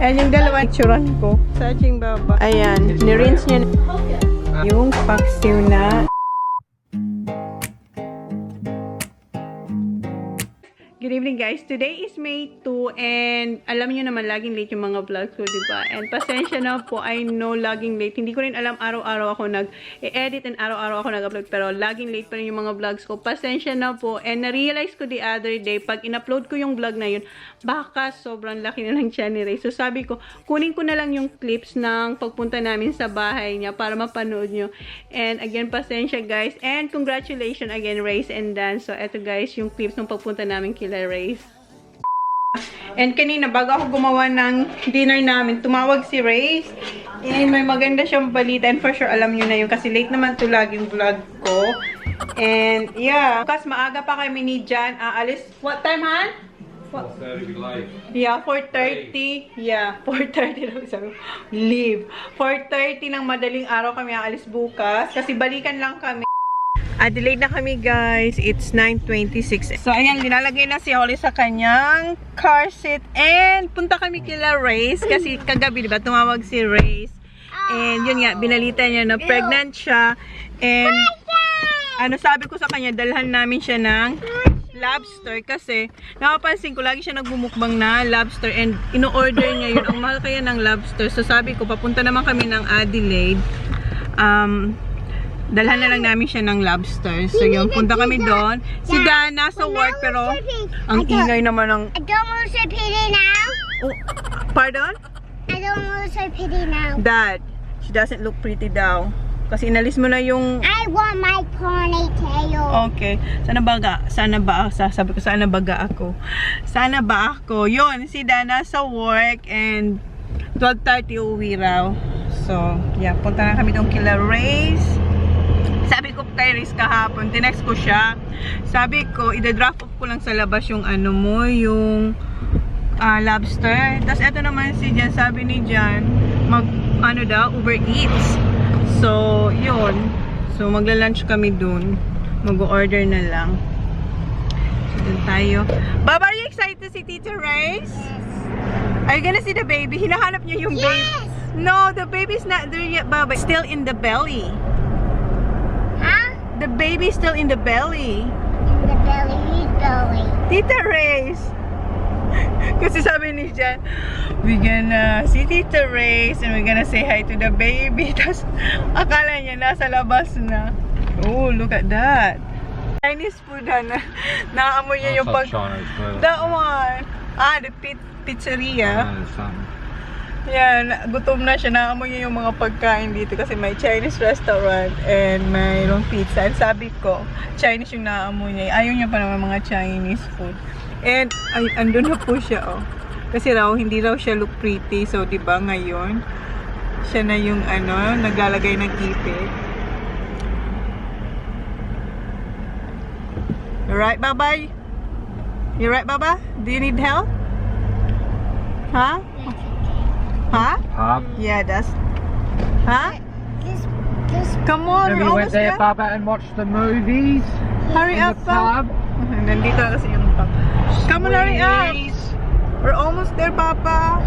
Ayan yung dalawang picturean ko. Sa ating baba. Ayan. Nirinse niya yung paksiw na. Good evening guys. Today is May 2 and alam niyo naman laging late yung mga vlogs ko, diba? And pasensya na po, I know laging late. Hindi ko rin alam araw-araw ako nag-edit and araw-araw ako nag-upload pero laging late pa rin yung mga vlogs ko. Pasensya na po. And na-realize ko the other day, pag in-upload ko yung vlog na yun, baka sobrang laki na ng tiyan ni Rhaze. So sabi ko, kunin ko na lang yung clips ng pagpunta namin sa bahay niya para mapanood nyo. And again, pasensya guys. And congratulations again, Rhaze and Dan. So eto guys, yung clips ng pagpunta namin kila Rhaze. And kanina, bago ako gumawa ng dinner namin, tumawag si Rhaze. And may maganda siyang balita. And for sure, alam nyo na yun. Kasi late naman to laging vlog ko. And yeah, kasi maaga pa kami ni Jan. Aalis. What time, Han? 4:30 live. Yeah, 4:30. Yeah, 4:30 lang sabi. Leave. 4:30 ng madaling araw kami aalis bukas. Kasi balikan lang kami. Adelaide na kami guys. It's 9:26. So ayan, linalagay na si Holly sa kanyang car seat. And punta kami kila Rhaze. Kasi kagabi diba tumawag si Rhaze. And yun nga, binalita niya na pregnant siya. And ano sabi ko sa kanya, dalhan namin siya ng lobster. Kasi napapansin ko, lagi siya nagbumukbang na lobster. And ino-order niya yun. Ang mahal kaya ng lobster. So sabi ko, papunta naman kami ng Adelaide. Dalhan na lang namin siya ng lobster. So yun, punta kami doon. Si Dan nasa work pero ang ingay naman ng... I don't want to pity now. Oh, pardon? I don't want to pity now. Dad, she doesn't look pretty daw. Kasi inalis mo na yung... I want my ponytail. Okay. Sana ba, sabi ko, sana baga ako. Sana ba ako. Yun, si Dan nasa work and 12:30 uwi raw. So, yeah, punta na kami doon kila Rhaze. Sabi ko kay Rhaze kahapon, tinext ko siya. Sabi ko, ida-drop off ko lang sa labas yung ano mo, yung lobster. Tapos eto naman si Jan, sabi ni Jan, Uber Eats. So, yun. So, magla-lunch kami dun. Mag-order na lang. So, dun tayo. Baba, are you excited to see Tita Rhaze? Yes. Are you gonna see the baby? Hinahanap niya yung baby. Yes. No, the baby's not there yet, Baba. It's still in the belly. The baby's still in the belly. In the belly. Tita Rhaze. Kasi sabi ni Jan, we're gonna see Tita Rhaze and we're gonna say hi to the baby. Tapos akala niya nasa labas na. Oh, look at that. Chinese food na. Naamoy niya yung pag... That one. The pizzeria. Yan, gutom na siya. Naamoy niya yung mga pagkain dito kasi may Chinese restaurant and mayroong pizza. And sabi ko, Chinese yung naamoy niya. Ayaw niya pa naman mga Chinese food. And, ay, andun na po siya, oh. Kasi raw, hindi raw siya look pretty. So, diba, ngayon, siya na yung, naglalagay ng ipit. Alright, bye-bye. You right, Baba? Do you need help? Huh? Huh? Pub. Yeah, that's... Huh? This Come on, Have we're you went almost there, there. Baba, and watched the movies? Hurry In up, the pub? Nandito na kasi yung pub. Come on, hurry up! Squeeze. We're almost there, Papa.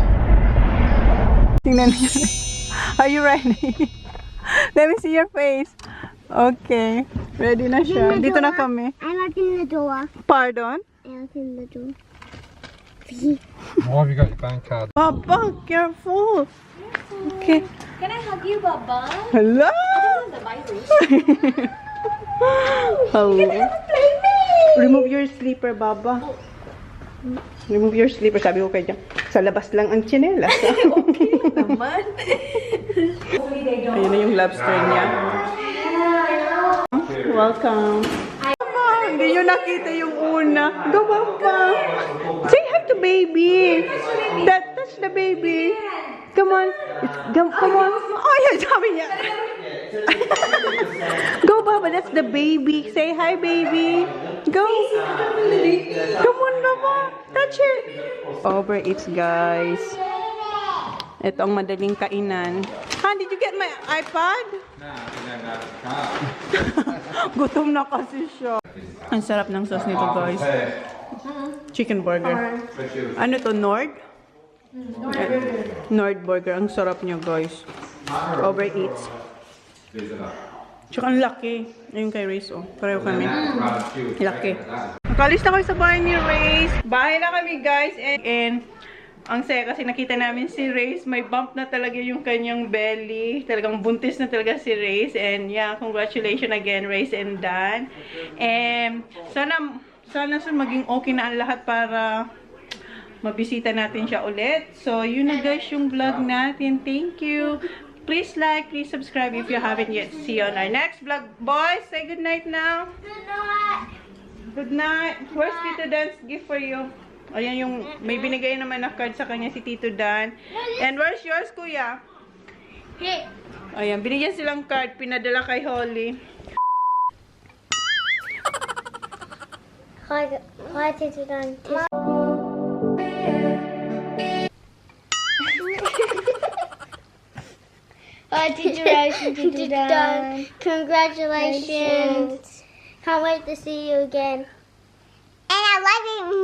Tingnan niyo. Are you ready? Let me see your face. Okay. Ready na siya. Dito na kami. I'm opening the door. Pardon? I'm opening the door. Why have you got your bank card? Papa, careful. Okay. Can I hug you, Baba? Hello? The virus. Hello. Remove your slipper, Baba. Remove your slipper. Sabi ko kay Jan, sa labas lang ang tsinelas. Okay naman. Ayun na yung lobster niya. Welcome. Mama, hindi nyo nakita yung una. Go, Baba. Say hi to baby. That's the baby. Come on. Come on. Oh, yan, sabi niya. Go, Baba. That's the baby. Say hi, baby. Go. Come on, Baba. Touch it. Over Eats, guys. Ito ang madaling kainan. Han, did you get my iPad? Gutom na kasi siya. Ang sarap ng sauce nito, guys. Chicken burger. Ano to, Nord? Nord Burger. Ang sarap niya, guys. Overeats. Tsaka ang laki. Ayun kay Rhaze, oh. Pareho kami. Laki. Nakalis na kami sa bahay ni Rhaze. Bahay na kami, guys. And ang saya kasi nakita namin si Rhaze. May bump na talaga yung kanyang belly. Talagang buntis na talaga si Rhaze. And yeah, congratulations again, Rhaze and Dan. And sana maging okay na ang lahat para mabisita natin siya ulit. So, yun na guys yung vlog natin. Thank you. Please like, please subscribe if you haven't yet. See you on our next vlog. Boys, say good night now. Good night. Good night. Where's Tito Dan's gift for you? Ayan yung, may binigay naman na card sa kanya si Tito Dan. And where's yours, Kuya? Hey. Ayan, binigyan silang card. Pinadala kay Holly. Hi, Tito Dan. Hi, Teacher Rose and Tito Dan. Congratulations. Can't wait to see you again. And I love you.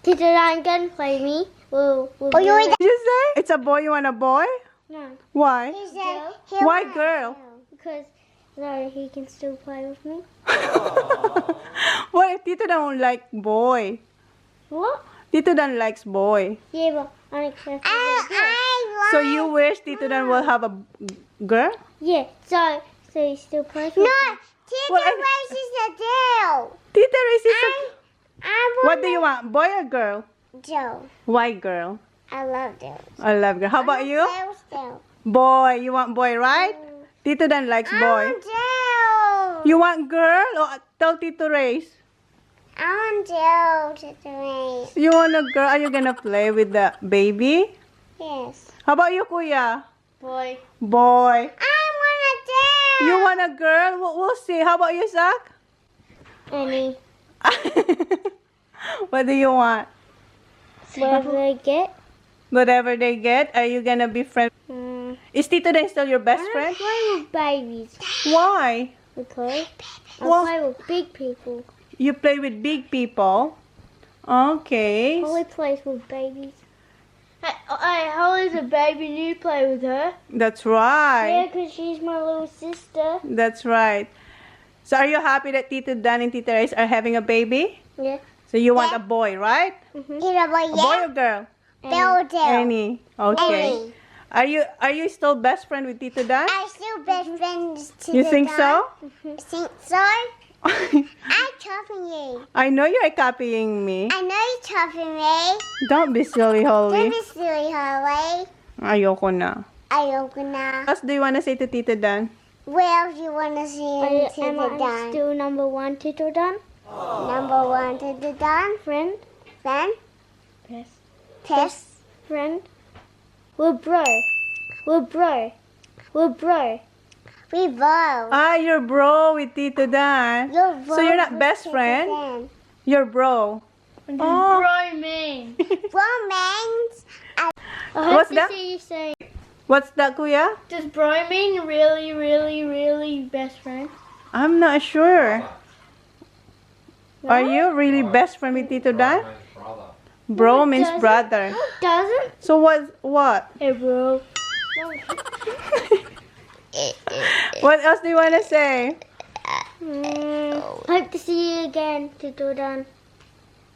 Tito Dan, gonna play me. We'll Did you say? It's a boy. You want a boy? No. Why? Why girl? Because no, he can still play with me. Why? Tito Dan won't like boy. What? Tito Dan likes boy. Yeah, but unexpected. So you wish Tito Dan will have a girl? Yeah, so he still plays with me. No, Tito Rose is a girl. Tito Rhaze is a... I What do you want? Boy or girl? Joe. Why girl? I love Joe. I love girl. How about you? Boy. You want boy, right? Tito Dan likes boy. Joe. You want girl? Or tell Tito Rhaze. I want Joe, Tito Rose. You want a girl? Are you gonna play with the baby? Yes. How about you, Kuya? Boy. Boy. I want a Joe. You want a girl? We'll see. How about you, Zach? Any. What do you want? Whatever I get. Whatever they get, are you gonna be friends? Is Tito Dan still your best friend? I play with babies. Why? Because I Well- play with big people. You play with big people? Okay. Holly plays with babies. Hey, Holly's a baby and you play with her. That's Yeah, right. because she's my little sister. That's right. So are you happy that Tito Dan and Tita Rhaze are having a baby? Yeah. So you want a boy, right? A boy or girl? Any. Okay. Are you still best friend with Tito Dan? I'm still best friends to You think so? Think so? I'm chopping you. I know you're copying me. I know you're chopping me. Don't be silly, Don't Holly. be silly, Holly. Ayoko na. Ayoko na. What else do you want to say to Tito Dan? What else you want to see Tito Dan? Still number one, Tito Dan? Number one, Tito Dan? Friend? Friend? Test? Friend? We're bro. We're bro. We're bro. We bro. Ah, you're bro with Tito Dan. You're bro So you're not with best Tito friend? Dan. You're bro. Oh, Bro means. What's that? See you say. What's that, Kuya? Does bro mean really, really, really best friend? I'm not sure. Are you really best friend with Tito Dan? Bro means brother. Doesn't? So what? Hey, bro. What else do you want to say? Hope to see you again, Tito Dan.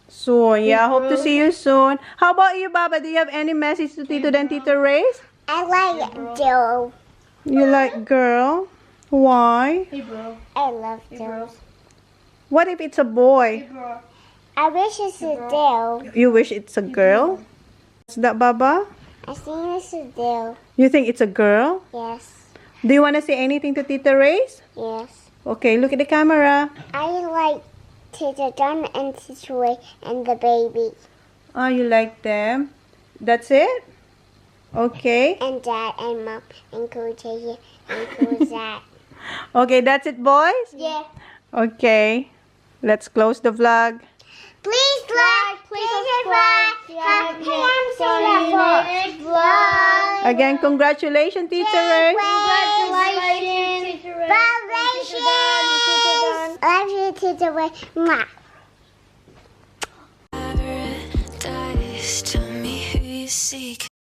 Soon, yeah. Hope to see you soon. How about you, Baba? Do you have any message to Tito Dan, Tito Rhaze? I like Joe. You like girl? Why? Hey, bro. I love Joe. What if it's a boy? I wish it's a Joe. You wish it's a girl? Is that Baba? I think it's a Joe. You think it's a girl? Yes. Do you want to say anything to Tito Rhaze? Yes. Okay, look at the camera. I like Tito Dan and Tito Ray and the baby. Oh, you like them? That's it? Okay. And Dad and Mom and Cool J and Cool Zach. Okay, that's it, boys? Yeah. Okay. Let's close the vlog. Please like, please subscribe. Next vlog. Again, congratulations, Tito Rhaze. Congratulations. Congratulations. Love you, Tito Ray. Mwah. Paradise, tell me who you see. seek.